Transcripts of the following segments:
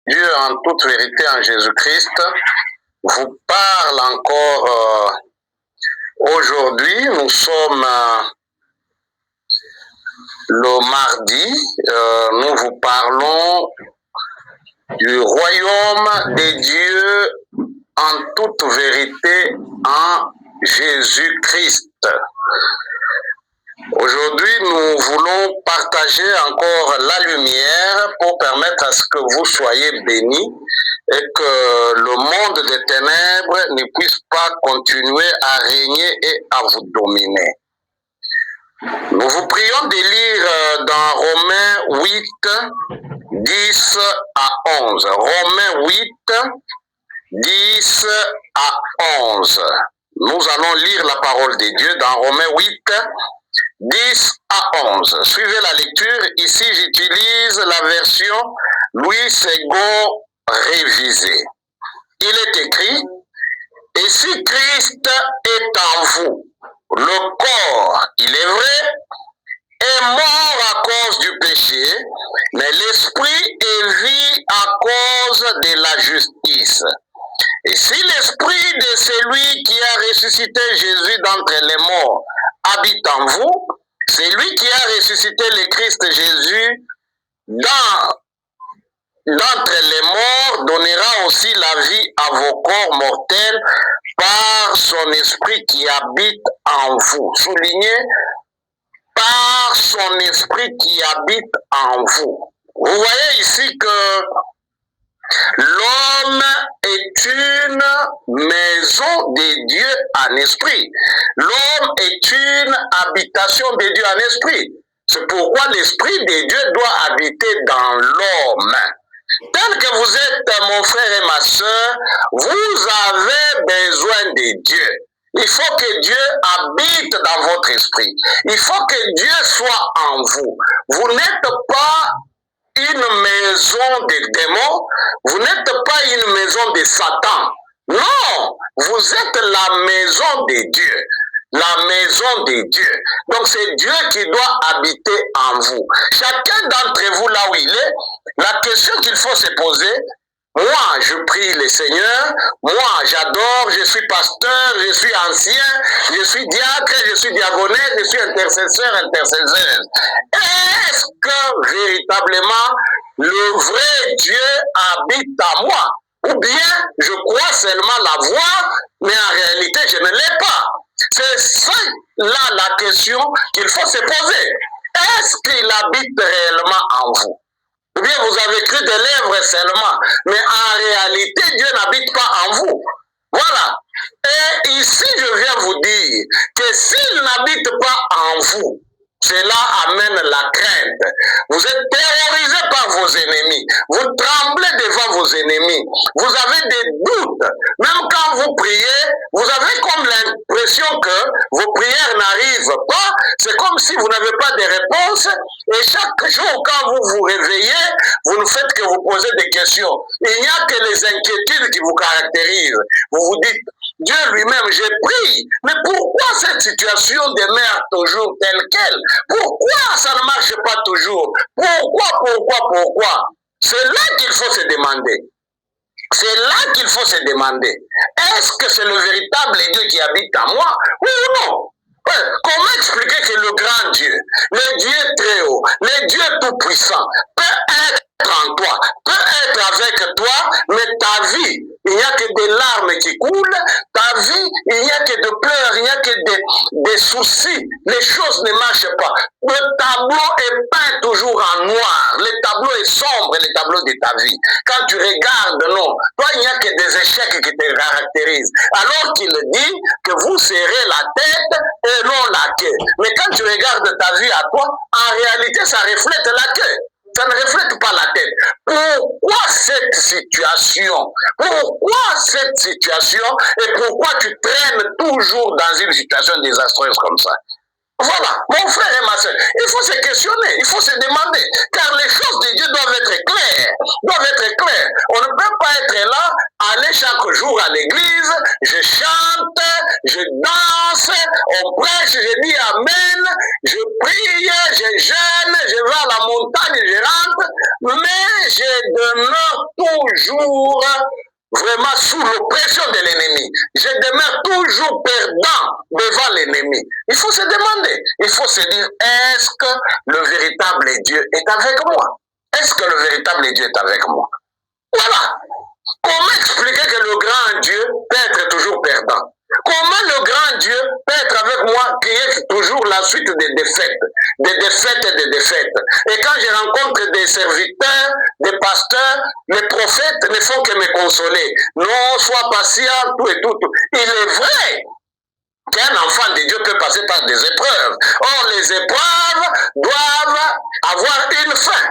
Dieu en toute vérité en Jésus-Christ vous parle encore aujourd'hui. Nous sommes le mardi. Nous vous parlons du royaume des dieux en toute vérité en Jésus-Christ. Aujourd'hui, nous voulons partager encore la lumière pour permettre à ce que vous soyez bénis et que le monde des ténèbres ne puisse pas continuer à régner et à vous dominer. Nous vous prions de lire dans Romains 8, 10 à 11. Romains 8, 10 à 11. Nous allons lire la parole de Dieu dans Romains 8, 10 à 11. Suivez la lecture. Ici, j'utilise la version Louis II révisée. Il est écrit, « Et si Christ est en vous, le corps, il est vrai, est mort à cause du péché, mais l'esprit est vie à cause de la justice. Et si l'esprit de celui qui a ressuscité Jésus d'entre les morts habite en vous, c'est lui qui a ressuscité le Christ Jésus d'entre les morts donnera aussi la vie à vos corps mortels par son esprit qui habite en vous. » Soulignez, par son esprit qui habite en vous. Vous voyez ici que l'homme est une maison de Dieu en esprit. L'homme est une habitation de Dieu en esprit. C'est pourquoi l'esprit de Dieu doit habiter dans l'homme. Tel que vous êtes, mon frère et ma soeur, vous avez besoin de Dieu. Il faut que Dieu habite dans votre esprit. Il faut que Dieu soit en vous. Vous n'êtes pas une maison de démons, vous n'êtes pas une maison de Satan. Non, vous êtes la maison de Dieu. La maison de Dieu. Donc c'est Dieu qui doit habiter en vous. Chacun d'entre vous là où il est, la question qu'il faut se poser, moi je prie le Seigneur, moi j'adore, je suis pasteur, je suis ancien, je suis diacre, je suis diaconesse, je suis intercesseur, intercesseuse. Est-ce que véritablement le vrai Dieu habite en moi? Ou bien je crois seulement la voir, mais en réalité je ne l'ai pas. C'est ça là la question qu'il faut se poser. Est-ce qu'il habite réellement en vous? Ou bien vous avez cru des lèvres seulement, mais en réalité Dieu n'habite pas en vous. Voilà. Et ici je viens vous dire que s'il n'habite pas en vous, cela amène la crainte. Vous êtes terrorisé par vos ennemis. Vous tremblez devant vos ennemis. Vous avez des doutes. Même quand vous priez, vous avez comme l'impression que vos prières n'arrivent pas. C'est comme si vous n'avez pas de réponse. Et chaque jour, quand vous vous réveillez, vous ne faites que vous poser des questions. Il n'y a que les inquiétudes qui vous caractérisent. Vous vous dites, Dieu lui-même, j'ai pris. Mais pourquoi cette situation demeure toujours telle qu'elle? Pourquoi ça ne marche pas toujours? Pourquoi? C'est là qu'il faut se demander. C'est là qu'il faut se demander. Est-ce que c'est le véritable Dieu qui habite en moi? Oui ou non? Comment expliquer que le grand Dieu, le Dieu très haut, le Dieu tout-puissant, peut être en toi, peut être avec toi, mais ta vie, il n'y a que des larmes qui coulent, ta vie, il n'y a que de pleurs, il n'y a que des soucis, les choses ne marchent pas. Le tableau est peint toujours en noir, le tableau est sombre, le tableau de ta vie. Quand tu regardes, non, toi, il n'y a que des échecs qui te caractérisent. Alors qu'il dit que vous serrez la tête et non la queue. Mais quand tu regardes ta vie à toi, en réalité, ça reflète la queue. Ça ne reflète pas la tête. Pourquoi cette situation? Pourquoi cette situation? Et pourquoi tu traînes toujours dans une situation désastreuse comme ça? Voilà, mon frère et ma soeur, il faut se questionner, il faut se demander, car les choses de Dieu doivent être claires, On ne peut pas être là, aller chaque jour à l'église, je chante, je danse, on prêche, je dis amen, je prie, je jeûne, je vais à la montagne, je rentre, mais je demeure toujours vraiment sous l'oppression de l'ennemi. Je demeure toujours perdant devant l'ennemi. Il faut se demander, il faut se dire, est-ce que le véritable Dieu est avec moi? Est-ce que le véritable Dieu est avec moi? Voilà. Comment expliquer que le grand Dieu peut être toujours perdant? Comment le grand Dieu peut être avec moi qui est toujours la suite des défaites et des défaites? Et quand je rencontre des serviteurs, des pasteurs, les prophètes ne font que me consoler. Non, sois patient, tout et tout. Il est vrai qu'un enfant de Dieu peut passer par des épreuves. Or, les épreuves doivent avoir une fin.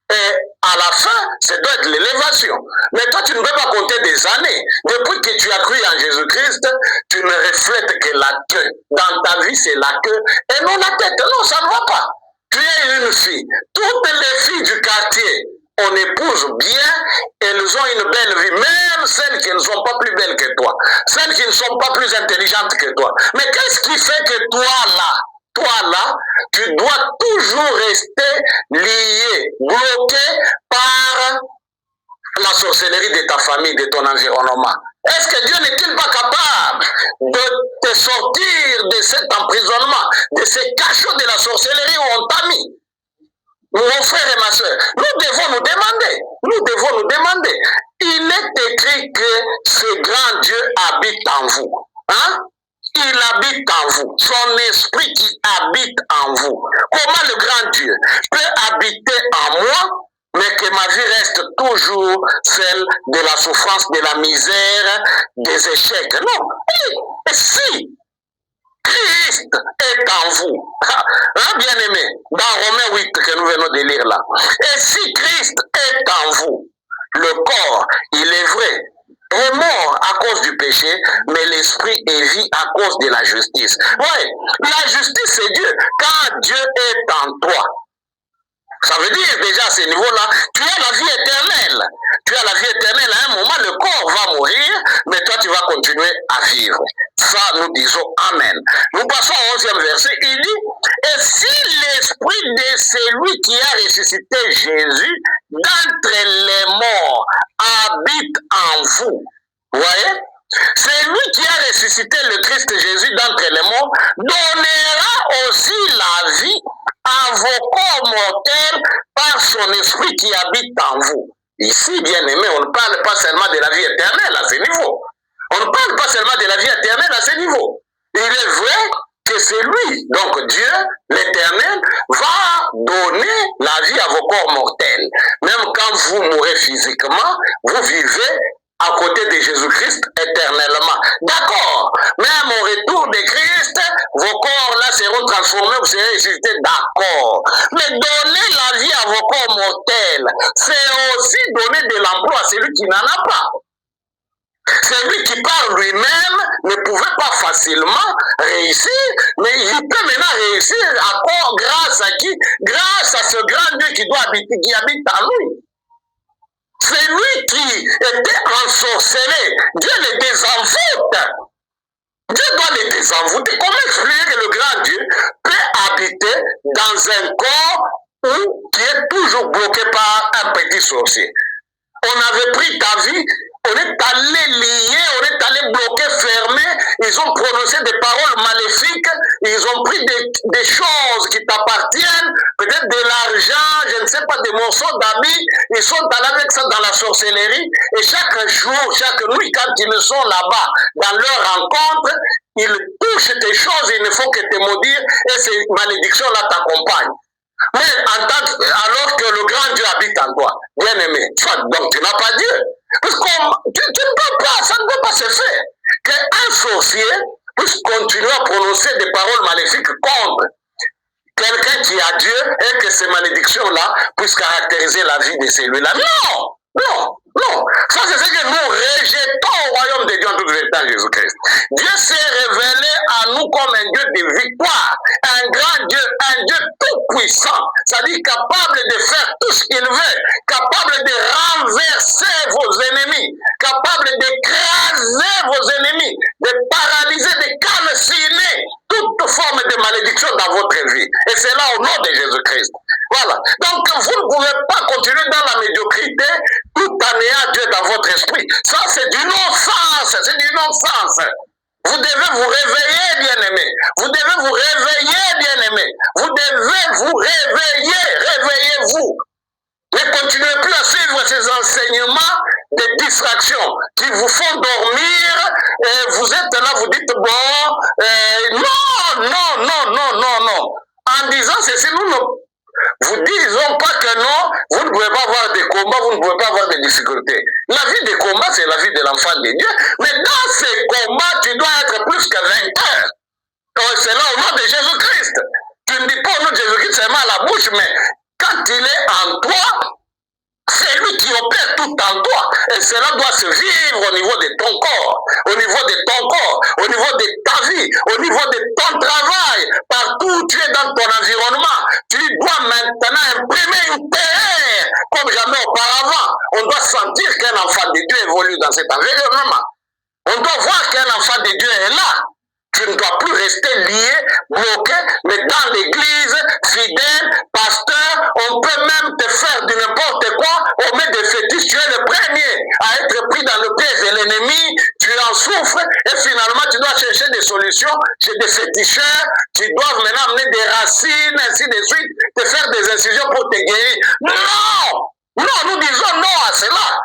Et à la fin, ça doit être l'élévation. Mais toi, tu ne peux pas compter des années. Depuis que tu as cru en Jésus-Christ, tu ne reflètes que la queue. Dans ta vie, c'est la queue et non la tête. Non, ça ne va pas. Tu es une fille. Toutes les filles du quartier, on épouse bien, elles ont une belle vie, même celles qui ne sont pas plus belles que toi, celles qui ne sont pas plus intelligentes que toi. Mais qu'est-ce qui fait que toi là, tu dois toujours rester lié, bloqué par la sorcellerie de ta famille, de ton environnement? Est-ce que Dieu n'est-il pas capable de te sortir de cet emprisonnement, de ces cachots de la sorcellerie où on t'a mis? Mon frère et ma soeur, nous devons nous demander. Il est écrit que ce grand Dieu habite en vous. Hein? Il habite en vous. Son esprit qui habite en vous. Comment le grand Dieu peut habiter en moi, mais que ma vie reste toujours celle de la souffrance, de la misère, des échecs? Non. Et si Christ est en vous, hein, bien-aimé, dans Romains 8 que nous venons de lire là. Et si Christ est en vous, le corps, il est vrai, est mort à cause du péché, mais l'esprit est vie à cause de la justice. Oui, la justice c'est Dieu. Quand Dieu est en toi, ça veut dire déjà à ce niveau-là, tu as la vie éternelle. Tu as la vie éternelle. À un moment, le corps va mourir, mais toi, tu vas continuer à vivre. Ça, nous disons Amen. Nous passons au 11e verset. Il dit, et si l'esprit de celui qui a ressuscité Jésus d'entre les morts habite en vous, vous voyez? C'est lui qui a ressuscité le Christ Jésus d'entre les morts, donnera aussi la vie à vos corps mortels par son esprit qui habite en vous. Ici, bien aimé, on ne parle pas seulement de la vie éternelle à ce niveau. On ne parle pas seulement de la vie éternelle à ce niveau. Il est vrai que c'est lui, donc Dieu, l'éternel, va donner la vie à vos corps mortels. Même quand vous mourrez physiquement, vous vivez à côté de Jésus-Christ éternellement. D'accord. Même au retour de Christ, vos corps là seront transformés, vous serez ressuscités. D'accord. Mais donner la vie à vos corps mortels, c'est aussi donner de l'emploi à celui qui n'en a pas. Celui qui par lui-même ne pouvait pas facilement réussir, mais il peut maintenant réussir encore grâce à qui? Grâce à ce grand Dieu qui doit habiter, qui habite en lui. C'est lui qui était ensorcelé. Dieu le désenvoûte. Dieu doit le désenvoûter. Comment expliquer que le grand Dieu peut habiter dans un corps qui est toujours bloqué par un petit sorcier? On avait pris ta vie, on est allé lier, on est allé bloquer, fermer, ils ont prononcé des paroles maléfiques, ils ont pris des choses qui t'appartiennent, peut-être de l'argent, je ne sais pas, des morceaux d'habits, ils sont allés avec ça dans la sorcellerie, et chaque jour, chaque nuit, quand ils sont là-bas, dans leur rencontre, ils touchent des choses, ils ne font que te maudire, et ces malédictions-là t'accompagnent. Mais alors que le grand Dieu habite en toi, bien aimé, donc tu n'as pas Dieu. Parce que tu ne peux pas, ça ne peut pas se faire. Qu'un sorcier puisse continuer à prononcer des paroles maléfiques contre quelqu'un qui a Dieu et que ces malédictions-là puissent caractériser la vie de celui-là. Non, non, non. Ça, c'est ce que nous rejetons au royaume de Dieu en toute vérité en Jésus-Christ. Dieu s'est révélé à nous comme un Dieu de victoire, un grand Dieu, un Dieu tout-puissant, c'est-à-dire capable de faire tout ce qu'il veut, capable de renverser vos ennemis, capable d'écraser vos ennemis, de paralyser, de calciner toute forme de malédiction dans votre vie. Et c'est là au nom de Jésus-Christ. Voilà. Donc, vous ne pouvez pas continuer dans la médiocrité. votre esprit. Ça, c'est du non-sens. C'est du non-sens. Vous devez vous réveiller, bien-aimés. Vous devez vous réveiller, bien-aimés. Vous devez vous réveiller. Réveillez-vous. Ne continuez plus à suivre ces enseignements de distraction qui vous font dormir. Et vous êtes là, vous dites, bon, non. En disant ceci, nous ne vous disons pas que non, vous ne pouvez pas avoir des combats, vous ne pouvez pas avoir des difficultés. La vie des combats, c'est la vie de l'enfant de Dieu. Mais dans ces combats, tu dois être plus que vainqueur. C'est là au nom de Jésus-Christ. Tu ne dis pas au nom de Jésus-Christ seulement à la bouche, mais quand il est en toi, c'est lui qui opère tout en toi. Et cela doit se vivre au niveau de ton corps, au niveau de ton corps, au niveau de ta vie, au niveau de ton travail. Partout où tu es dans ton environnement, tu dois maintenant imprimer une terre comme jamais auparavant. On doit sentir qu'un enfant de Dieu évolue dans cet environnement. On doit voir qu'un enfant de Dieu est là. Tu ne dois plus rester lié, bloqué, mais dans l'église, fidèle, pasteur, on peut même te faire du n'importe quoi, on met des fétiches, tu es le premier à être pris dans le piège de l'ennemi, tu en souffres, et finalement tu dois chercher des solutions chez des féticheurs, tu dois maintenant amener des racines, ainsi de suite, te faire des incisions pour te guérir. Non, nous disons non à cela.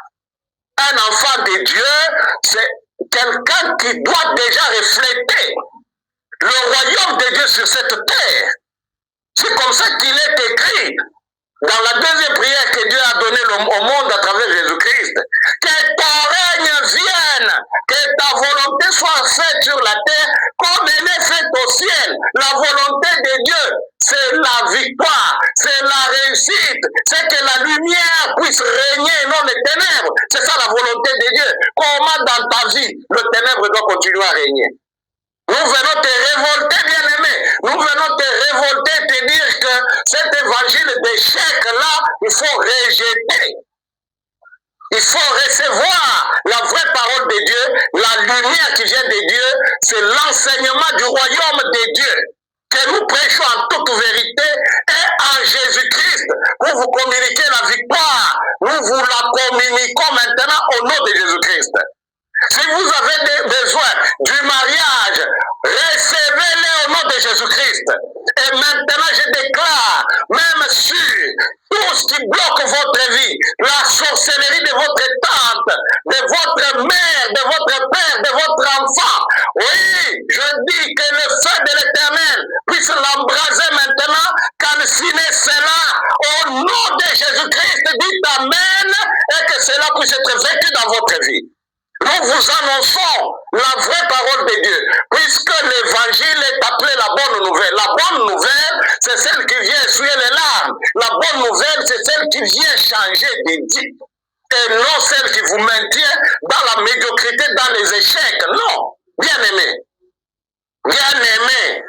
Un enfant de Dieu, c'est quelqu'un qui doit déjà refléter le royaume de Dieu sur cette terre. C'est comme ça qu'il est écrit dans la deuxième prière que Dieu a donnée au monde à travers Jésus-Christ. Que ton règne vienne, que ta volonté soit faite sur la terre comme elle est faite au ciel. La volonté de Dieu, c'est la victoire, c'est la réussite, c'est que la lumière puisse régner et non les ténèbres. C'est ça la volonté de Dieu. Comment dans ta vie, le ténèbre doit continuer à régner? Nous venons te révolter, bien-aimé. Nous venons te révolter, te dire que cet évangile d'échec-là, il faut rejeter. Il faut recevoir la vraie parole de Dieu, la lumière qui vient de Dieu, c'est l'enseignement du royaume de Dieu que nous prêchons en toute vérité et en Jésus-Christ pour vous communiquer la victoire. Nous vous la communiquons maintenant au nom de Jésus-Christ. Si vous avez besoin du mariage, recevez-le au nom de Jésus-Christ. Et maintenant, je déclare, même sur tout ce qui bloque votre vie, la sorcellerie de votre tante, de votre mère, de votre père, de votre enfant, oui, je dis que le feu de l'Éternel puisse l'embraser maintenant, calciner cela au nom de Jésus-Christ. Dites Amen, et que cela puisse être vécu dans votre vie. Nous vous annonçons la vraie parole de Dieu, puisque l'évangile est appelé la bonne nouvelle. La bonne nouvelle, c'est celle qui vient essuyer les larmes. La bonne nouvelle, c'est celle qui vient changer des vies. Et non celle qui vous maintient dans la médiocrité, dans les échecs. Non, bien-aimé. Bien-aimé.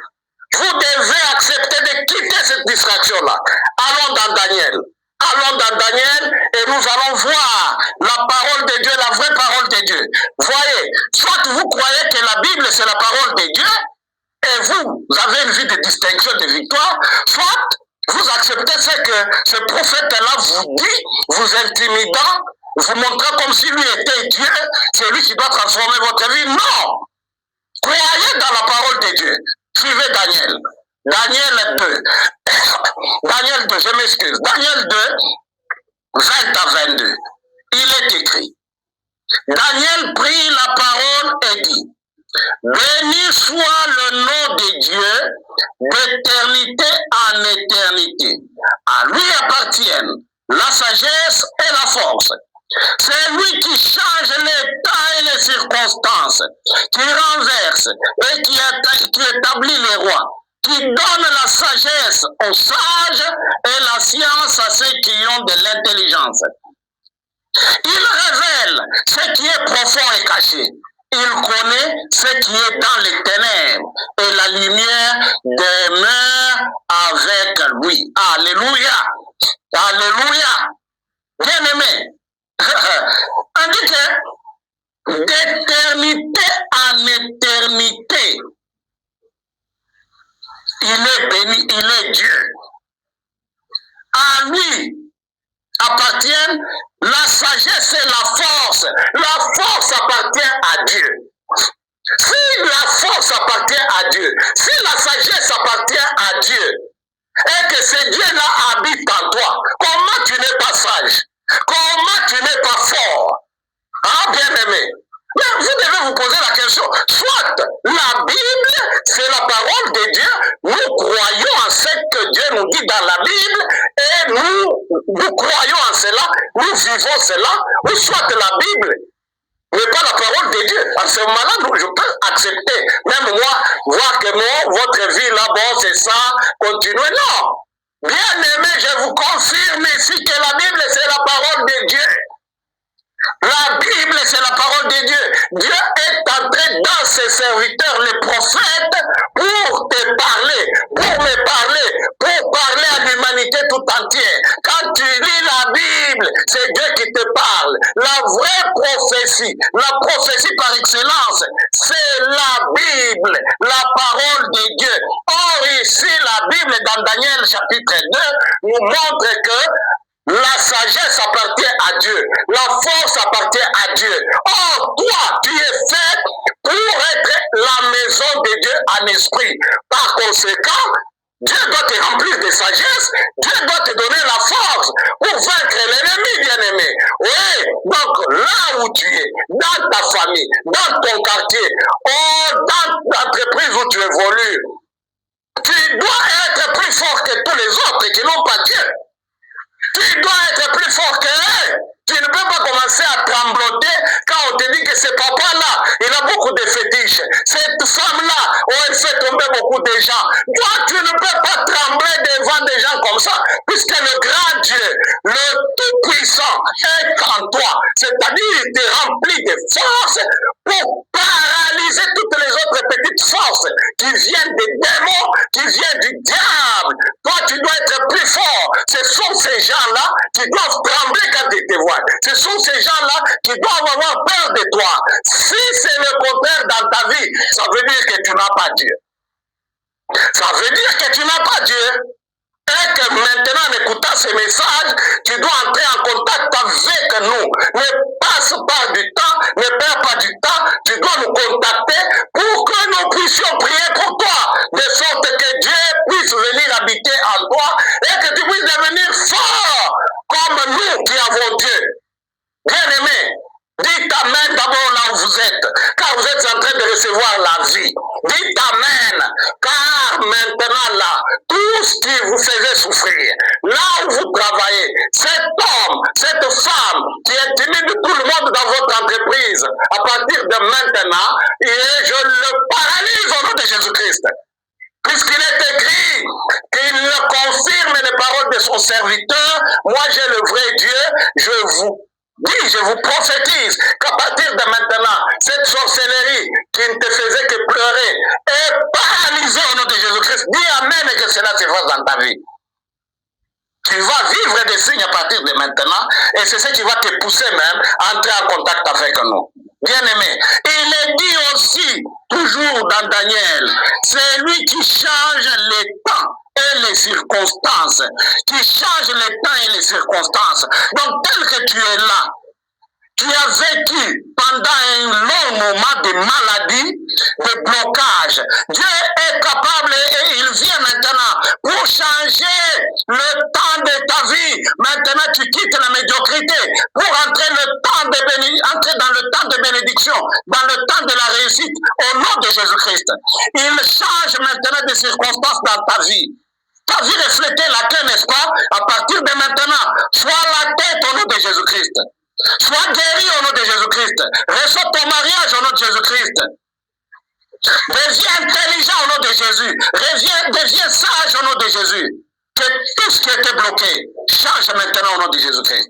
Vous devez accepter de quitter cette distraction-là. Allons dans Daniel. Allons dans Daniel et nous allons voir la parole de Dieu, la vraie parole de Dieu. Voyez, soit vous croyez que la Bible c'est la parole de Dieu et vous avez une vie de distinction, de victoire, soit vous acceptez ce que ce prophète-là vous dit, vous intimidant, vous montrant comme si lui était Dieu, c'est lui qui doit transformer votre vie. Non! Croyez dans la parole de Dieu. Suivez Daniel. Daniel 2. Daniel 2, je m'excuse. Daniel 2, 20 à 22. Il est écrit. Daniel prit la parole et dit, béni soit le nom de Dieu d'éternité en éternité. À lui appartiennent la sagesse et la force. C'est lui qui change les temps et les circonstances, qui renverse et qui établit les rois, qui donne la sagesse aux sages et la science à ceux qui ont de l'intelligence. Il révèle ce qui est profond et caché. Il connaît ce qui est dans les ténèbres et la lumière demeure avec lui. Alléluia! Alléluia! Bien-aimé, on dit que d'éternité en éternité, il est béni, il est Dieu. À lui appartiennent la sagesse et la la force appartient à Dieu. Si la force appartient à Dieu, si la sagesse appartient à Dieu, et que ce Dieu-là habite en toi, comment tu n'es pas sage? Comment tu n'es pas fort? Ah, bien-aimé. Mais vous devez vous poser la question. Soit la Bible, c'est la parole de Dieu, nous croyons en ce que Dieu nous dit dans la Bible, et nous croyons en cela, nous vivons cela, ou soit la Bible n'est pas la parole de Dieu. En ce moment-là, je peux accepter, même moi, voir que moi, votre vie là, bon, c'est ça, continuez. Non. Bien aimé, je vous confirme ici que la Bible, c'est la parole de Dieu. La Bible, c'est la parole de Dieu. Dieu est entré dans ses serviteurs, les prophètes, pour te parler, pour me parler, pour parler à l'humanité tout entière. Quand tu lis la Bible, c'est Dieu qui te parle. La vraie prophétie, la prophétie par excellence, c'est la Bible, la parole de Dieu. Or, ici, la Bible, dans Daniel chapitre 2, nous montre que la sagesse appartient à Dieu. La force appartient à Dieu. Or, toi, tu es fait pour être la maison de Dieu en esprit. Par conséquent, Dieu doit te remplir de sagesse. Dieu doit te donner la force pour vaincre l'ennemi, bien-aimé. Oui, donc là où tu es, dans ta famille, dans ton quartier, ou dans l'entreprise où tu évolues, tu dois être plus fort que tous les autres qui n'ont pas Dieu. Tu dois être plus fort qu'eux. Tu ne peux pas commencer à trembloter quand on te dit que ce papa-là, il a beaucoup de fétiches. Cette femme-là, elle fait tomber beaucoup de gens. Toi, tu ne peux pas trembler devant des gens comme ça, puisque le grand Dieu, le Tout-Puissant, est en toi. C'est-à-dire, il te remplit de force pour paralyser toutes les autres petites forces qui viennent des démons, qui viennent du diable. Toi, tu dois être plus fort. Ce sont ces gens-là qui doivent trembler quand ils te voient. Ce sont ces gens-là qui doivent avoir peur de toi. Si c'est le contraire dans ta vie, ça veut dire que tu n'as pas Dieu. Ça veut dire que tu n'as pas Dieu. Et que maintenant, en écoutant ces messages, tu dois entrer en contact avec nous. Ne passe pas du temps, ne perds pas du temps. Tu dois nous contacter pour que nous puissions prier pour toi. De sorte que Dieu puisse venir habiter en toi et que tu puisses devenir fort comme nous qui avons Dieu. Bien-aimé, dites Amen d'abord là où vous êtes, car vous êtes en train de recevoir la vie. Dites Amen, car maintenant là, tout ce qui vous faisait souffrir, là où vous travaillez, cet homme, cette femme qui intimide tout le monde dans votre entreprise, à partir de maintenant, et je le paralyse au nom de Jésus-Christ. Puisqu'il est écrit qu'il confirme les paroles de son serviteur, moi j'ai le vrai Dieu, je vous prophétise qu'à partir de maintenant, cette sorcellerie qui ne te faisait que pleurer est paralysée au nom de Jésus-Christ. Dis Amen et que cela se fasse dans ta vie. Tu vas vivre des signes à partir de maintenant et c'est ce qui va te pousser même à entrer en contact avec nous. Bien-aimé, il est dit aussi, toujours dans Daniel, c'est lui qui change les temps et les circonstances, qui change les temps et les circonstances. Donc, tel que tu es là, tu as vécu pendant un long moment de maladie, de blocage. Dieu est capable et il vient maintenant pour changer le temps de ta vie. Maintenant, tu quittes la médiocrité pour entrer dans le temps de bénédiction, dans le temps de la réussite, au nom de Jésus-Christ. Il change maintenant des circonstances dans ta vie. Ta vie reflétait laquelle, n'est-ce pas? À partir de maintenant, sois la tête au nom de Jésus-Christ. Sois guéri au nom de Jésus-Christ. Reçois ton mariage au nom de Jésus-Christ. Deviens intelligent au nom de Jésus. Deviens sage au nom de Jésus. Que tout ce qui était bloqué change maintenant au nom de Jésus-Christ.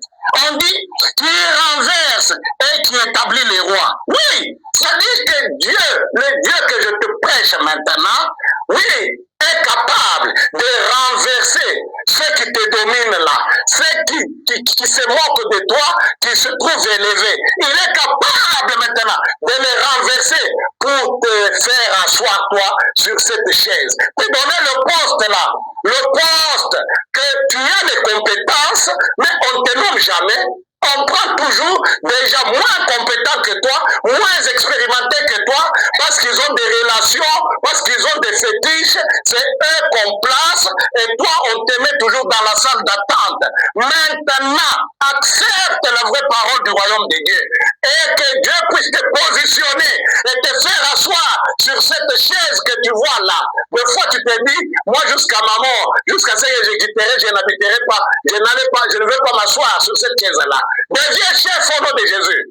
On dit qu'il renverse et qui établit les rois. Oui, c'est-à-dire que Dieu, le Dieu que je te prêche maintenant, oui, est capable de renverser ceux qui te dominent là, ceux qui se moquent de toi, qui se trouvent élevés. Il est capable maintenant de les renverser pour te faire asseoir toi sur cette chaise. Te donner le poste là, le poste que tu as les compétences, mais on ne te nomme jamais. On prend toujours des gens moins compétents que toi, moins expérimentés que toi, parce qu'ils ont des relations, parce qu'ils ont des fétiches, c'est eux qu'on place, et toi, on te met toujours dans la salle d'attente. Maintenant, accepte la vraie parole du royaume de Dieu, et que Dieu puisse te positionner et te faire asseoir sur cette chaise que tu vois là. Des fois, tu te dis, moi, jusqu'à ma mort, jusqu'à ce que je quitterai, je n'habiterai pas, je ne veux pas m'asseoir sur cette chaise-là. Deviens chef au nom de Jésus.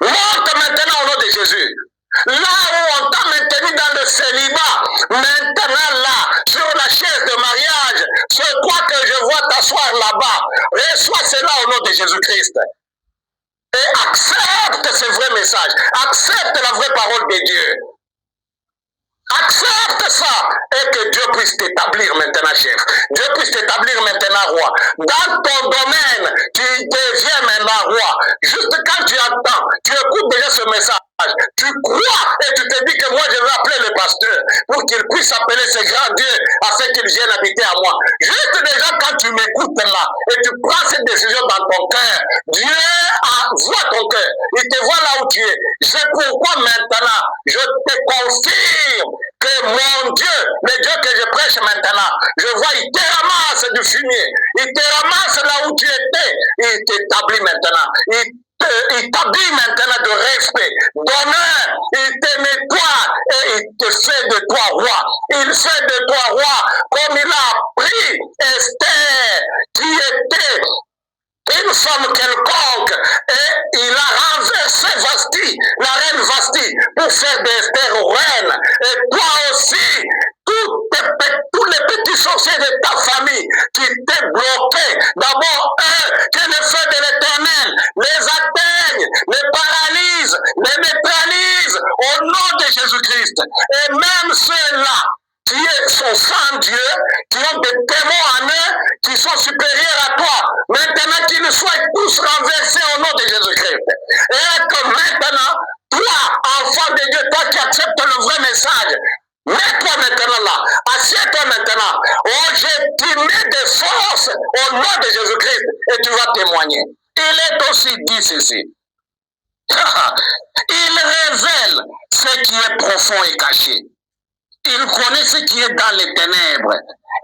Monte maintenant au nom de Jésus. Là où on t'a maintenu dans le célibat, maintenant là, sur la chaise de mariage, c'est toi que je vois t'asseoir là-bas. Reçois cela au nom de Jésus-Christ. Et accepte ce vrai message. Accepte la vraie parole de Dieu. Accepte ça et que Dieu puisse t'établir maintenant chef. Dieu puisse t'établir maintenant roi. Dans ton domaine, tu deviens maintenant roi. Juste quand tu attends, tu écoutes déjà ce message. Tu crois et tu te dis que moi je vais appeler le pasteur pour qu'il puisse appeler ce grand Dieu afin qu'il vienne habiter à moi. Juste déjà quand tu m'écoutes là et tu prends cette décision dans ton cœur, Dieu voit ton cœur. Il te voit là où tu es. C'est pourquoi maintenant je te confirme que mon Dieu, le Dieu que je prêche maintenant, je vois, il te ramasse du fumier, il te ramasse là où tu étais, il t'établit maintenant, il t'habille maintenant de respect, d'honneur, il te nettoie et il te fait de toi roi. Il fait de toi roi comme il a pris Esther qui était une femme quelconque et il a renversé Vasti, la reine Vasti, pour faire d'Esther reine. Et toi aussi, tous les petits sorciers de ta famille qui t'étaient bloqués, d'abord eux, que le feu de l'Éternel les atteigne, les paralyse, les neutralise au nom de Jésus-Christ. Et même ceux-là qui sont sans Dieu, qui ont des démons en eux, qui sont supérieurs à toi, maintenant qu'ils soient tous renversés au nom de Jésus-Christ. Et que maintenant, toi, enfant de Dieu, toi qui acceptes le vrai message, mets-toi maintenant là, assieds-toi maintenant, oh, je t'y mets de force au nom de Jésus-Christ et tu vas témoigner. Il est aussi dit ceci. Il révèle ce qui est profond et caché. Il connaît ce qui est dans les ténèbres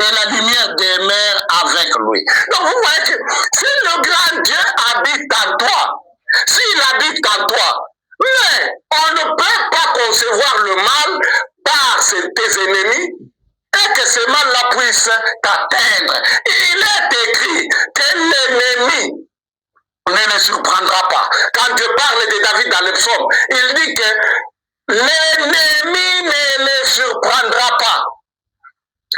et la lumière demeure avec lui. Donc vous voyez que si le grand Dieu habite en toi, s'il habite en toi, mais on ne peut pas concevoir le mal par tes ennemis et que ce mal-là puisse t'atteindre. Il est écrit que l'ennemi ne le surprendra pas. Quand Dieu parle de David dans le psaume, il dit que l'ennemi ne le surprendra pas.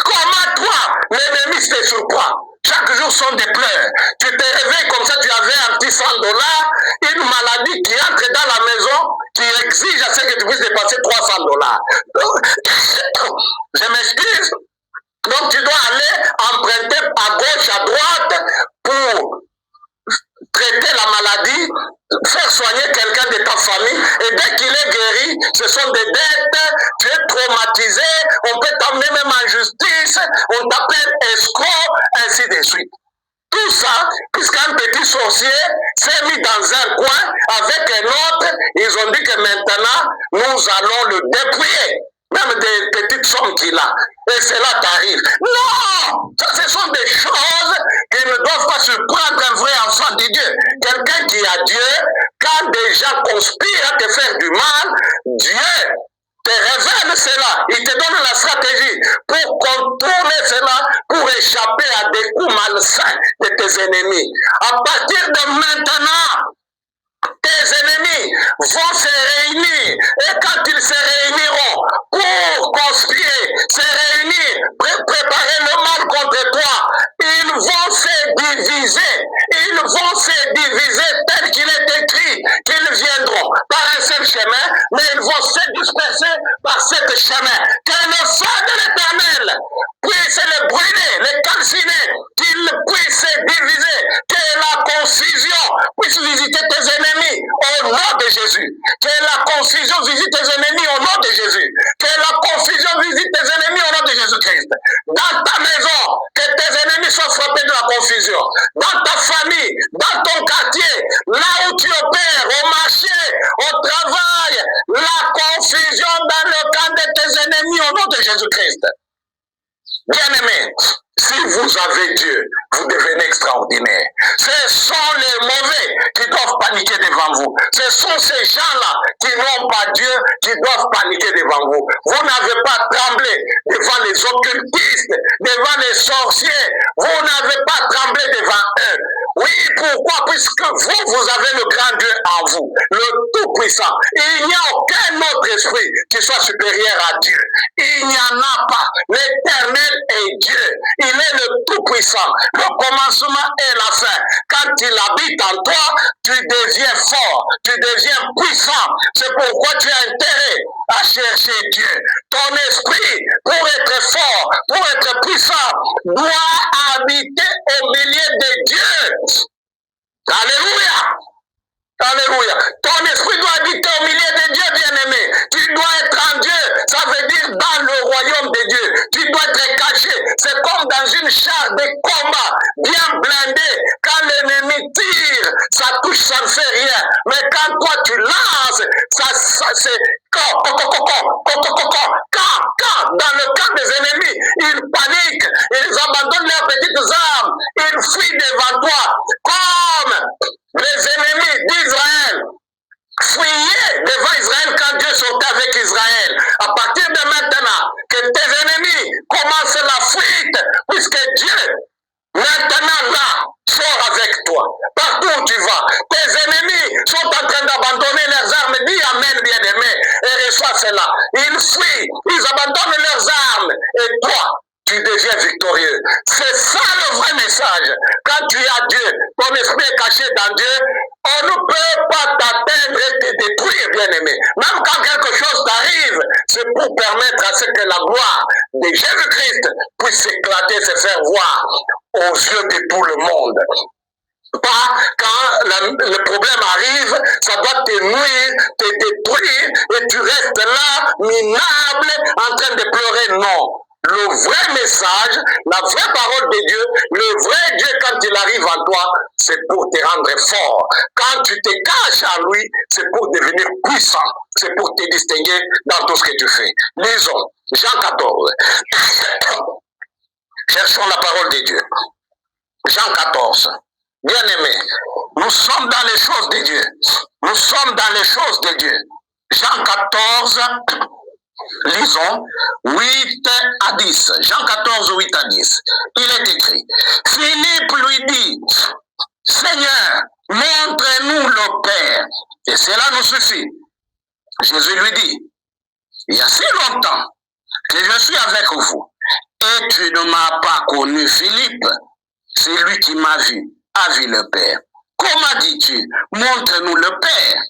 Comment toi, l'ennemi te surprend? Chaque jour sont des pleurs. Tu te réveilles comme ça, tu avais un petit $100, une maladie qui entre dans la maison, qui exige à ce que tu puisses dépenser $300. Je m'excuse. Donc tu dois aller emprunter à gauche, à droite pour traiter la maladie, faire soigner quelqu'un de ta famille, et dès qu'il est guéri, ce sont des dettes, tu es traumatisé, on peut t'emmener même en justice, on t'appelle escroc, ainsi de suite. Tout ça, puisqu'un petit sorcier s'est mis dans un coin avec un autre, ils ont dit que maintenant, nous allons le dépouiller. Même des petites sommes qu'il a. Et cela t'arrive. Non! Ça, ce sont des choses qui ne doivent pas surprendre un vrai enfant de Dieu. Quelqu'un qui a Dieu, quand des gens conspirent à te faire du mal, Dieu te révèle cela. Il te donne la stratégie pour contourner cela, pour échapper à des coups malsains de tes ennemis. À partir de maintenant, tes ennemis vont se réunir et quand ils se réuniront pour conspirer, se réunir, préparer le mal contre toi, ils vont se diviser. Ils vont se diviser tel qu'il est écrit qu'ils viendront par un seul chemin, mais ils vont se disperser par ce chemin. Que le feu de l'Éternel puisse les brûler, les calciner, qu'ils puissent se diviser, que la confusion puisse visiter tes ennemis au nom de Jésus. Que la confusion visite tes ennemis au nom de Jésus. Que la confusion visite tes ennemis au nom de Jésus-Christ. Dans ta maison, que tes ennemis soient frappés de la confusion. Dans ta famille, dans ton vous avez Dieu, vous devenez extraordinaire. Ce sont les mauvais qui doivent paniquer devant vous. Ce sont ces gens-là qui n'ont pas Dieu qui doivent paniquer devant vous. Vous n'avez pas tremblé devant les occultistes, devant les sorciers. Vous n'avez pas tremblé devant eux. Oui, pourquoi? Puisque vous avez le grand Dieu en vous, le Tout-Puissant. Il n'y a aucun autre esprit qui soit supérieur à Dieu. Il n'y en a pas. L'Éternel est Dieu. Il est le Tout-Puissant. Le commencement et la fin. Quand il habite en toi, tu deviens fort, tu deviens puissant. C'est pourquoi tu as intérêt à chercher Dieu. Ton esprit, pour être fort, pour être puissant, doit habiter au milieu de Dieu. Alléluia. Alléluia. Ton esprit doit habiter au milieu de Dieu, bien-aimé. Tu dois être en Dieu. Ça veut dire dans le royaume de Dieu. Tu dois être caché. C'est comme dans une char de combat, bien blindée. Quand l'ennemi tire, ça touche, ça ne fait rien. Mais quand toi tu lances, ça c'est dans le camp des ennemis, ils paniquent, ils abandonnent leurs petites armes, ils fuient devant toi, comme les ennemis d'Israël fuyaient devant Israël quand Dieu sortait avec Israël. À partir de maintenant, que tes ennemis commencent la fuite, puisque Dieu, maintenant là, sort avec toi. Partout où tu vas, tes ennemis sont en train d'abandonner leurs armes. Dis Amen, bien-aimé, et reçois cela. Ils fuient, ils abandonnent leurs armes, et toi, tu deviens victorieux. C'est ça le vrai message. Quand tu as Dieu, ton esprit est caché dans Dieu, on ne peut pas t'atteindre et te détruire, bien-aimé. Même quand quelque chose t'arrive, c'est pour permettre à ce que la gloire de Jésus-Christ puisse s'éclater, se faire voir aux yeux de tout le monde. Pas quand le problème arrive, ça doit te nuire, te détruire, et tu restes là, minable, en train de pleurer. Non. Le vrai message, la vraie parole de Dieu, le vrai Dieu quand il arrive en toi, c'est pour te rendre fort. Quand tu te caches à lui, c'est pour devenir puissant. C'est pour te distinguer dans tout ce que tu fais. Lisons, Jean 14. Cherchons la parole de Dieu. Jean 14. Bien-aimés, nous sommes dans les choses de Dieu. Nous sommes dans les choses de Dieu. Jean 14, lisons 8 à 10. Jean 14, 8 à 10. Il est écrit, Philippe lui dit, Seigneur, montre-nous le Père, et cela nous suffit. Jésus lui dit, il y a si longtemps que je suis avec vous, et tu ne m'as pas connu, Philippe. C'est lui qui m'a vu, a vu le Père. Comment dis-tu, montre-nous le Père?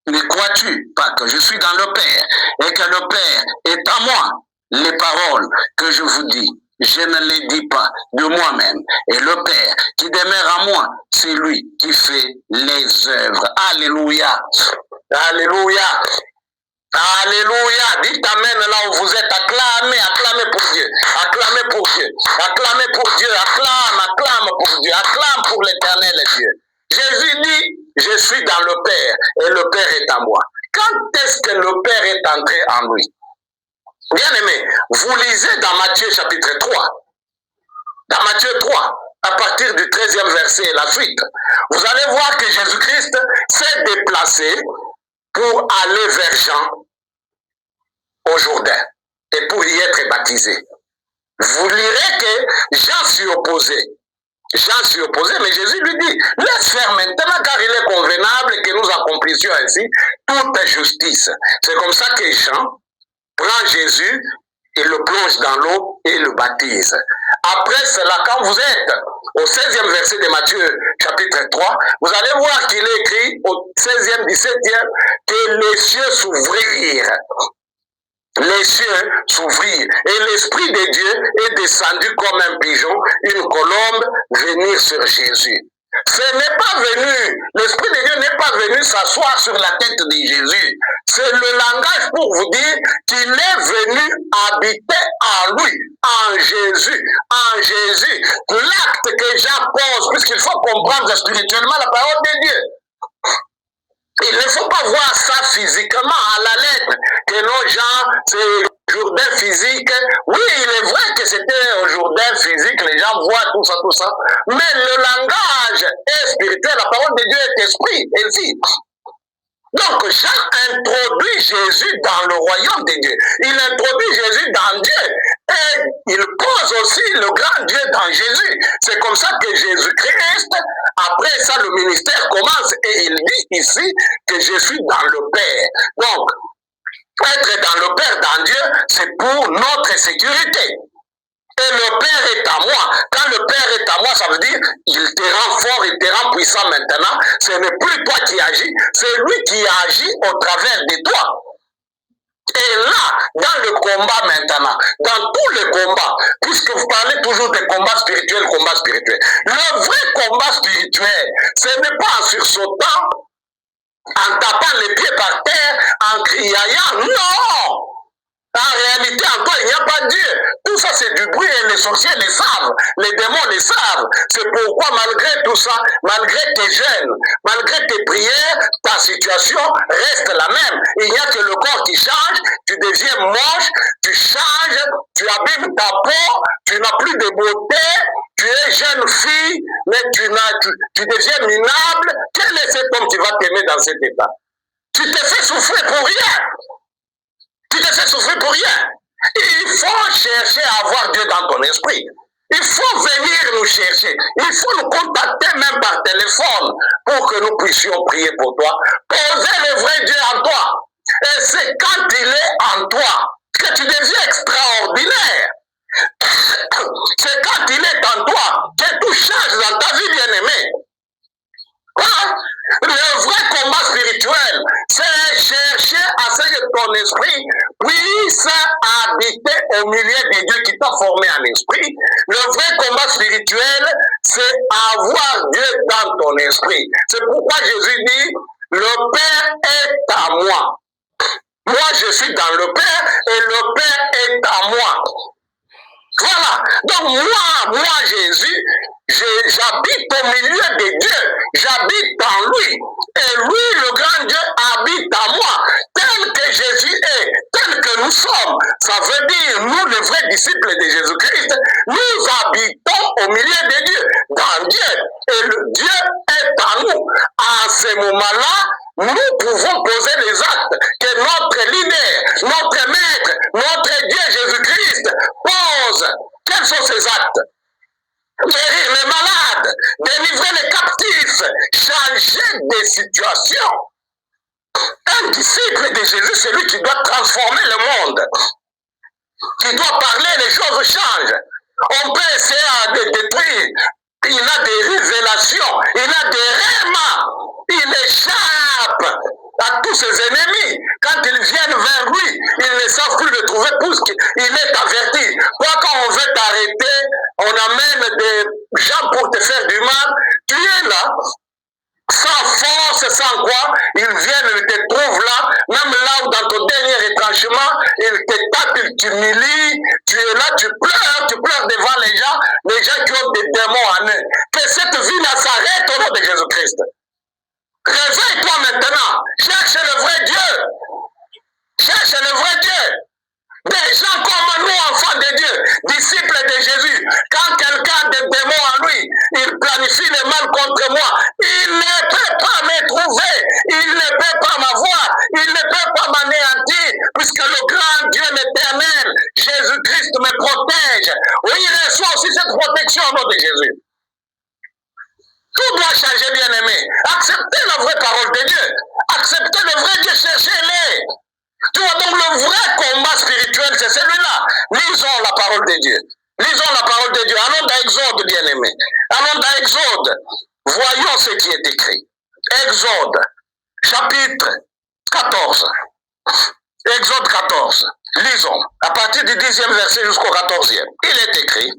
Ne crois-tu pas que je suis dans le Père et que le Père est à moi? Les paroles que je vous dis, je ne les dis pas de moi-même. Et le Père qui demeure à moi, c'est lui qui fait les œuvres. Alléluia. Alléluia. Alléluia. Dites Amen là où vous êtes. Acclamez, acclamez pour Dieu. Acclamez pour Dieu. Acclamez pour Dieu. Acclame, acclame pour Dieu. Acclame pour l'éternel Dieu. Jésus dit, je suis dans le Père et le Père est en moi. Quand est-ce que le Père est entré en lui? Bien-aimé, vous lisez dans Matthieu chapitre 3. Dans Matthieu 3, à partir du 13e verset et la suite, vous allez voir que Jésus-Christ s'est déplacé pour aller vers Jean au Jourdain et pour y être baptisé. Vous lirez que Jean s'y opposait. Jean s'y opposait, mais Jésus lui dit, laisse faire maintenant car il est convenable que nous accomplissions ainsi toute justice. C'est comme ça que Jean prend Jésus et le plonge dans l'eau et le baptise. Après cela, quand vous êtes au 16e verset de Matthieu chapitre 3, vous allez voir qu'il est écrit au 16e, 17e que les cieux s'ouvrirent. Les cieux s'ouvrirent et l'Esprit de Dieu est descendu comme un pigeon, une colombe venir sur Jésus. Ce n'est pas venu, l'Esprit de Dieu n'est pas venu s'asseoir sur la tête de Jésus. C'est le langage pour vous dire qu'il est venu habiter en lui, en Jésus, en Jésus. L'acte que Jean pose, puisqu'il faut comprendre spirituellement la parole de Dieu. Il ne faut pas voir ça physiquement à la lettre, que nos gens, c'est Jourdain physique. Oui, il est vrai que c'était un Jourdain physique, les gens voient tout ça. Mais le langage est spirituel, la parole de Dieu est esprit et vie. Donc Jean introduit Jésus dans le royaume de Dieu. Il introduit Jésus dans Dieu. Et il pose aussi le grand Dieu dans Jésus. C'est comme ça que Jésus-Christ, après ça, le ministère commence et il dit ici que je suis dans le Père. Donc, être dans le Père, dans Dieu, c'est pour notre sécurité. Et le Père est à moi. Quand le Père est à moi, ça veut dire il te rend fort, il te rend puissant maintenant. Ce n'est plus toi qui agis, c'est lui qui agit au travers de toi. Et là, dans le combat maintenant, dans tous les combats, puisque vous parlez toujours des combats spirituels, le vrai combat spirituel, ce n'est pas en sursautant, en tapant les pieds par terre, en criant, non! En réalité, en toi, il n'y a pas de Dieu. Tout ça, c'est du bruit et les sorciers le savent. Les démons le savent. C'est pourquoi, malgré tout ça, malgré tes jeûnes, malgré tes prières, ta situation reste la même. Il n'y a que le corps qui change. Tu deviens moche, tu changes, tu abîmes ta peau, tu n'as plus de beauté, tu es jeune fille, mais tu deviens minable. Quel est cet homme qui va t'aimer dans cet état? Tu te fais souffrir pour rien. Tu te fais souffrir pour rien. Il faut chercher à avoir Dieu dans ton esprit. Il faut venir nous chercher. Il faut nous contacter même par téléphone pour que nous puissions prier pour toi. Poser le vrai Dieu en toi. Et c'est quand il est en toi que tu deviens extraordinaire. C'est quand il est en toi que tout change dans ta vie, bien-aimée. Le vrai combat spirituel, c'est chercher à ce que ton esprit puisse habiter au milieu de Dieu qui t'a formé en esprit. Le vrai combat spirituel, c'est avoir Dieu dans ton esprit. C'est pourquoi Jésus dit, le Père est à moi. Moi, je suis dans le Père et le Père est à moi. Voilà. Donc moi Jésus, j'habite au milieu de Dieu. J'habite en lui. Et lui, le grand Dieu, habite en moi. Tel que Jésus est, tel que nous sommes. Ça veut dire, nous, les vrais disciples de Jésus-Christ, nous habitons au milieu de Dieu, dans Dieu. Et le Dieu est en nous. À ce moment-là, nous pouvons poser les actes que notre leader, notre maître, notre Dieu Jésus-Christ pose. Quels sont ces actes? Guérir les malades, délivrer les captifs, changer des situations. Un disciple de Jésus, c'est lui qui doit transformer le monde, qui doit parler, les choses changent. On peut essayer de détruire. Il a des révélations, il a des rêves, il échappe à tous ses ennemis. Quand ils viennent vers lui, ils ne savent plus le trouver puisqu'il est averti. Toi, quand on veut t'arrêter, on amène des gens pour te faire du mal. Tu es là, sans force, sans quoi, ils viennent, ils te trouvent là, même là où dans ton dernier retranchement, ils te tapent, ils t'humilient, tu es là, tu pleures devant les gens qui ont des démons en eux. Que cette vie-là s'arrête au nom de Jésus-Christ. Réveille-toi maintenant, cherche le vrai Dieu. Cherche le vrai Dieu. Des gens comme nous, enfants de Dieu, disciples de Jésus, quand quelqu'un a des démons en lui, il planifie le mal contre moi, il ne peut pas me trouver, il ne peut pas m'avoir, il ne peut pas m'anéantir, puisque le grand Dieu l'éternel, Jésus-Christ me protège. Oui, il reçoit aussi cette protection au nom de Jésus. Tout doit changer, bien-aimé. Acceptez la vraie parole de Dieu. Acceptez le vrai Dieu, cherchez-les. Tu vois, donc le vrai combat spirituel, c'est celui-là. Lisons la parole de Dieu. Lisons la parole de Dieu. Allons dans Exode, bien-aimé. Allons dans Exode. Voyons ce qui est écrit. Exode, chapitre 14. Exode 14. Lisons. À partir du 10e verset jusqu'au 14e. Il est écrit.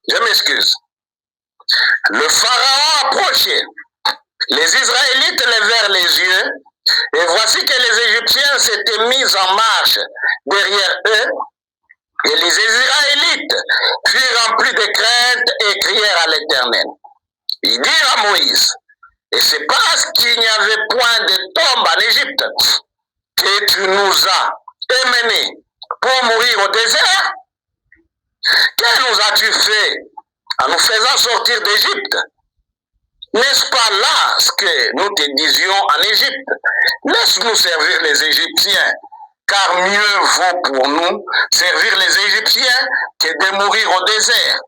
Je m'excuse. Le Pharaon approchait. Les Israélites levèrent les yeux. Et voici que les Égyptiens s'étaient mis en marche derrière eux, et les Israélites furent remplis de crainte et crièrent à l'Éternel. Ils dirent à Moïse, Et c'est parce qu'il n'y avait point de tombe en Égypte que tu nous as emmenés pour mourir au désert. Que nous as-tu fait en nous faisant sortir d'Égypte? N'est-ce pas là ce que nous te disions en Égypte? Laisse-nous servir les Égyptiens, car mieux vaut pour nous servir les Égyptiens que de mourir au désert.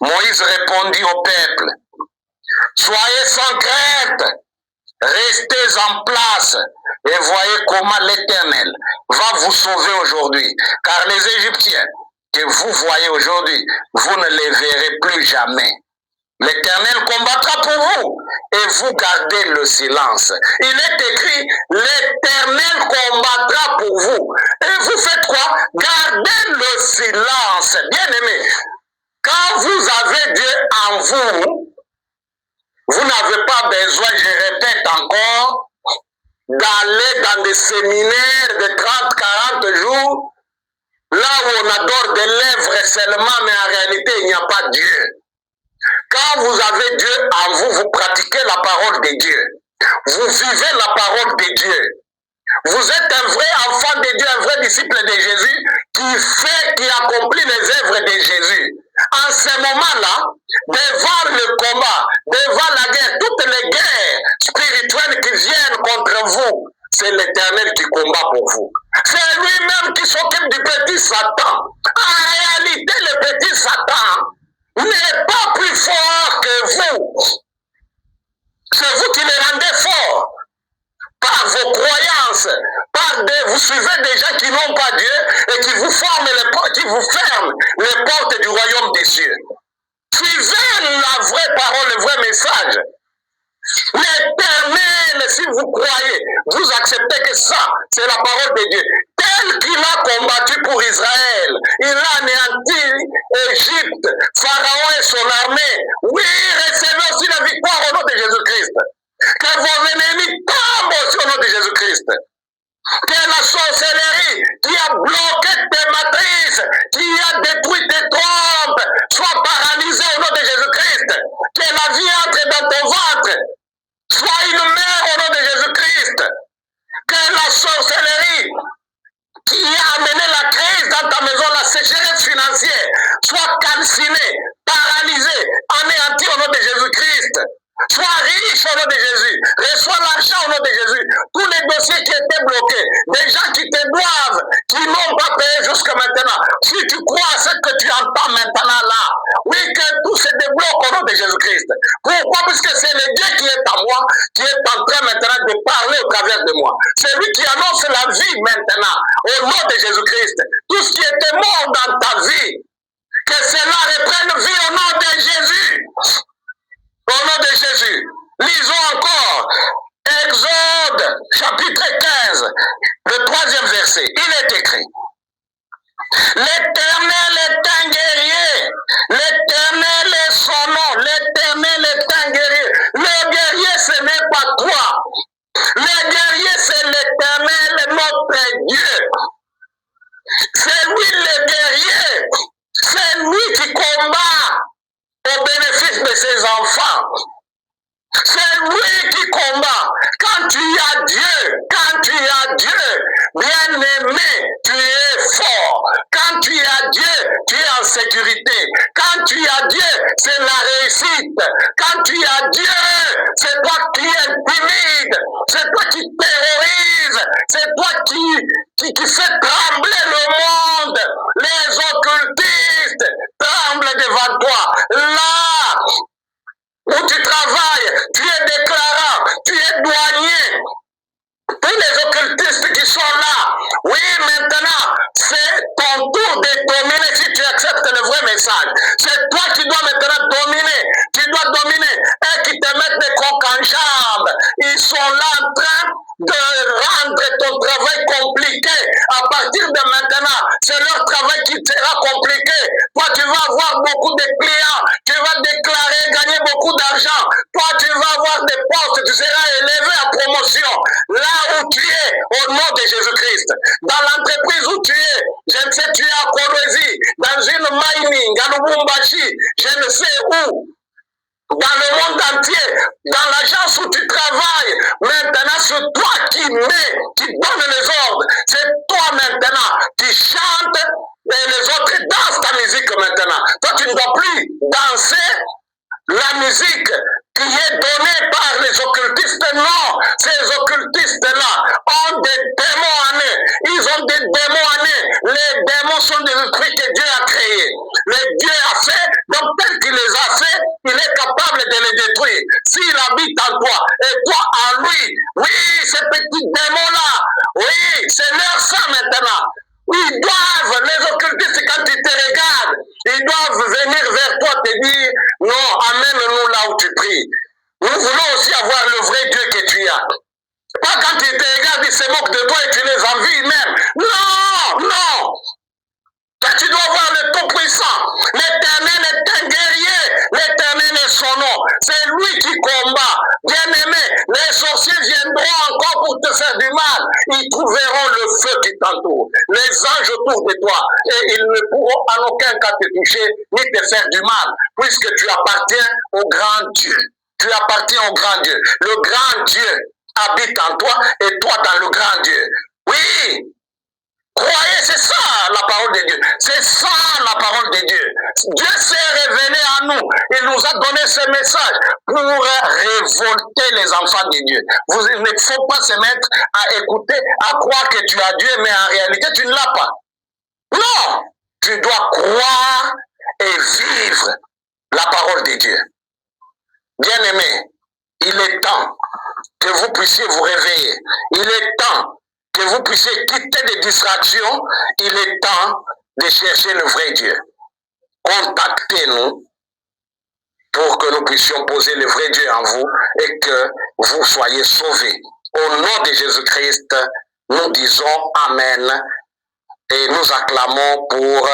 Moïse répondit au peuple, soyez sans crainte, restez en place et voyez comment l'Éternel va vous sauver aujourd'hui. Car les Égyptiens que vous voyez aujourd'hui, vous ne les verrez plus jamais. L'Éternel combattra pour vous et vous gardez le silence. Il est écrit, l'Éternel combattra pour vous. Et vous faites quoi? Gardez le silence. Bien-aimés, quand vous avez Dieu en vous, vous n'avez pas besoin, je répète encore, d'aller dans des séminaires de 30-40 jours, là où on adore des lèvres seulement, mais en réalité, il n'y a pas Dieu. Quand vous avez Dieu en vous, vous pratiquez la parole de Dieu. Vous vivez la parole de Dieu. Vous êtes un vrai enfant de Dieu, un vrai disciple de Jésus qui accomplit les œuvres de Jésus. En ce moment-là, devant le combat, devant la guerre, toutes les guerres spirituelles qui viennent contre vous, c'est l'Éternel qui combat pour vous. C'est lui-même qui s'occupe du petit Satan. En réalité, le petit Satan n'est pas plus fort que vous. C'est vous qui le rendez fort. Par vos croyances, vous suivez des gens qui n'ont pas Dieu et qui vous ferment les portes du royaume des cieux. Suivez la vraie parole, le vrai message. L'Éternel, si vous croyez, vous acceptez que ça, c'est la parole de Dieu. Tel qu'il a combattu pour Israël, il a anéanti Égypte, Pharaon et son armée. Oui, recevez aussi la victoire au nom de Jésus-Christ. Que vos ennemis tombent aussi au nom de Jésus-Christ. Que la sorcellerie qui a bloqué tes matrices, qui a détruit tes trompes, soit paralysée au nom de Jésus-Christ. Que la vie entre dans ton ventre. Sois une mère au nom de Jésus-Christ. Que la sorcellerie qui a amené la crise dans ta maison, la sécheresse financière, soit calcinée, paralysée, anéantie au nom de Jésus-Christ. Sois riche au nom de Jésus. Reçois l'argent au nom de Jésus. Tous les dossiers qui étaient bloqués, des gens qui te doivent, qui n'ont pas payé jusqu'à maintenant. Si tu crois à ce que tu entends maintenant là, oui, que tout se débloque au nom de Jésus-Christ. Pourquoi? Puisque c'est le Dieu qui est en moi, qui est en train maintenant de parler au travers de moi. C'est lui qui annonce la vie maintenant, au nom de Jésus-Christ. Tout ce qui était mort dans ta vie, que cela reprenne vie au nom de Jésus. Au nom de Jésus, lisons encore Exode chapitre 15, le 3e verset. Il est écrit, l'Éternel est un guerrier, l'Éternel est son nom, l'Éternel est un guerrier. Le guerrier, ce n'est pas toi. Le guerrier, c'est l'Éternel, notre Dieu. C'est lui le guerrier. C'est lui qui combat au bénéfice de ses enfants. C'est lui qui combat. Quand tu as Dieu, bien-aimé, tu es fort. Quand tu as Dieu, tu es en sécurité. Quand tu as Dieu, c'est la réussite. Quand tu as Dieu, c'est toi qui intimides. C'est toi qui terrorise. C'est toi qui fait trembler le monde. Les occultistes tremblent devant toi. Là où tu travailles, tu es déclarant, tu es douanier. Tous les occultistes qui sont là, oui, maintenant, c'est ton tour de dominer si tu acceptes le vrai message. C'est toi qui dois maintenant dominer. Tu dois dominer. Et qui te mettent des crocs en jambes. Ils sont là en train de rendre ton travail compliqué. À partir de maintenant, c'est leur travail qui sera compliqué. Toi, tu vas avoir beaucoup de clients. Tu vas déclarer, gagner beaucoup d'argent. Toi, tu vas avoir des postes. Tu seras élevé en promotion. Là où tu es, au nom de Jésus-Christ. Dans l'entreprise où tu es, je ne sais, tu es à Kolwezi, dans une mining, à Lubumbashi, je ne sais où. dans le monde entier, dans l'agence où tu travailles. Maintenant, c'est toi qui mets, qui donne les ordres. C'est toi maintenant qui chantes et les autres dansent ta musique maintenant. Toi, tu ne dois plus danser la musique qui est donnée par les occultistes. Non, ces occultistes-là ont des démons en eux. Ils ont des démons en eux. Les démons sont des esprits que Dieu a créés. Le Dieu a fait, donc tel qu'il les a fait, il est capable de les détruire. S'il habite en toi et toi en lui, oui, ces petits démons-là, oui, c'est leur sang maintenant. Ils doivent, les occultistes, quand ils te regardent, ils doivent venir vers toi te dire, non, amène-nous là où tu pries. Nous voulons aussi avoir le vrai Dieu que tu as. Pas quand ils te regardent, ils se moquent de toi et tu les envies même. Non, non. Quand tu dois voir le Tout-Puissant, l'Éternel est un guerrier, l'Éternel est son nom. C'est lui qui combat. Bien-aimé, les sorciers viendront encore pour te faire du mal. Ils trouveront le feu qui t'entoure, les anges autour de toi, et ils ne pourront en aucun cas te toucher ni te faire du mal, puisque tu appartiens au grand Dieu. Tu appartiens au grand Dieu. Le grand Dieu habite en toi et toi dans le grand Dieu. Oui. Croyez, c'est ça la parole de Dieu. C'est ça la parole de Dieu. Dieu s'est révélé à nous. Il nous a donné ce message pour révolter les enfants de Dieu. Il ne faut pas se mettre à écouter, à croire que tu as Dieu, mais en réalité, tu ne l'as pas. Non! Tu dois croire et vivre la parole de Dieu. Bien-aimé, il est temps que vous puissiez vous réveiller. Il est temps que vous puissiez quitter des distractions. Il est temps de chercher le vrai Dieu. Contactez-nous pour que nous puissions poser le vrai Dieu en vous et que vous soyez sauvés. Au nom de Jésus-Christ, nous disons Amen et nous acclamons pour